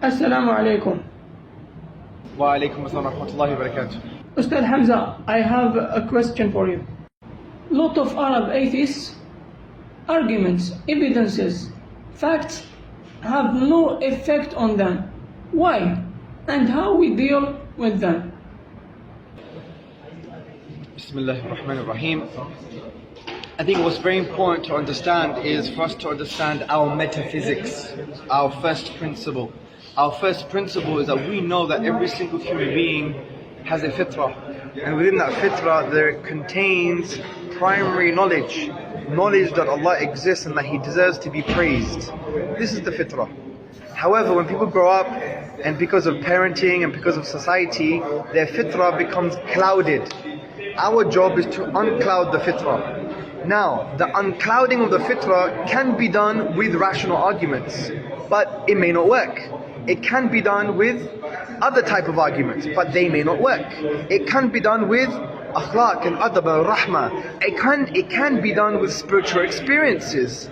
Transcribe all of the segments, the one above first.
Assalamu alaikum. Wa alaikum assalam wa rahmatullahi wa barakatuh. Ustad Hamza, I have a question for you. Lot of Arab atheists, arguments, evidences, facts have no effect on them. Why? And how we deal with them? Bismillahir Rahmanir Rahim. I think what's very important to understand is for us to understand our metaphysics, our first principle. Our first principle is that we know that every single human being has a fitrah, and within that fitrah there contains primary knowledge that Allah exists and that He deserves to be praised. This is the fitrah. However, when people grow up and because of parenting and because of society, their fitrah becomes clouded. Our job is to uncloud the fitrah. Now, the unclouding of the fitrah can be done with rational arguments, but it may not work. It can be done with other type of arguments, but they may not work. It can be done with akhlaq and adab and rahmah. It can be done with spiritual experiences.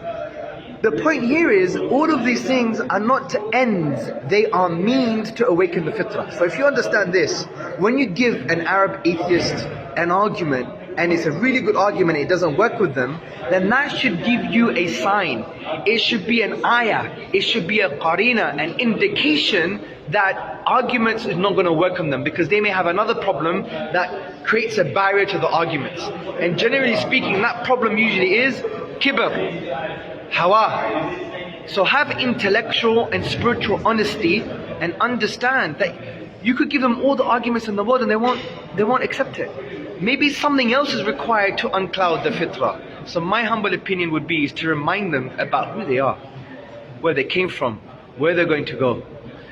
The point here is, all of these things are not to ends, they are means to awaken the fitrah. So if you understand this, when you give an Arab atheist an argument, and it's a really good argument, it doesn't work with them, then that should give you a sign. It should be an ayah, it should be a qarina, an indication that arguments is not going to work on them, because they may have another problem that creates a barrier to the arguments. And generally speaking, that problem usually is kibr, hawa. So have intellectual and spiritual honesty and understand that you could give them all the arguments in the world and they won't accept it. Maybe something else is required to uncloud the fitrah. So my humble opinion would be is to remind them about who they are, where they came from, where they're going to go.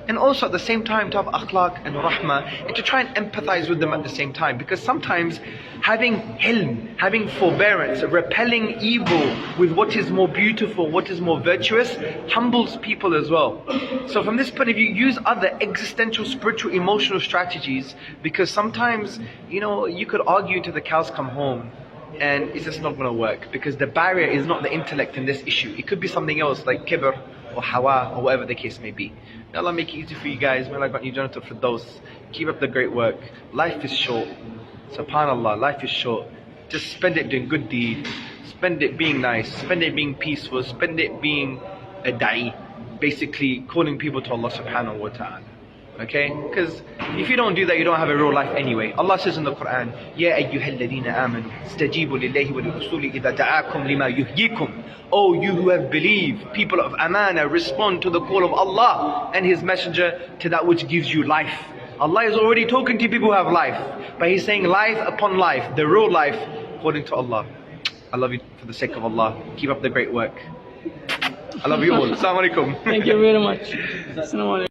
And also at the same time to have akhlaq and rahmah, and to try and empathize with them at the same time. Because sometimes having hilm, having forbearance, repelling evil with what is more beautiful, what is more virtuous, humbles people as well. So from this point of view, use other existential, spiritual, emotional strategies, because sometimes, you could argue till the cows come home, and it's just not going to work, because the barrier is not the intellect in this issue. It could be something else like kibr or hawa or whatever the case may be. May Allah make it easy for you guys. May Allah grant you Jannah for those. Keep up the great work. Life is short. SubhanAllah, life is short. Just spend it doing good deeds. Spend it being nice. Spend it being peaceful. Spend it being a da'i. Basically calling people to Allah subhanahu wa ta'ala. Okay? Because if you don't do that, you don't have a real life anyway. Allah says in the Quran, Ya ayyuhal ladhina amanu, stajibu lillahi wa lirasuli idha da'akum lima yuhyikum. Oh, you who have believed, people of Amana, respond to the call of Allah and His Messenger to that which gives you life. Allah is already talking to people who have life, but He's saying life upon life, the real life, according to Allah. I love you for the sake of Allah. Keep up the great work. I love you all. Assalamu alaikum. Thank you very much. Assalamu alaikum.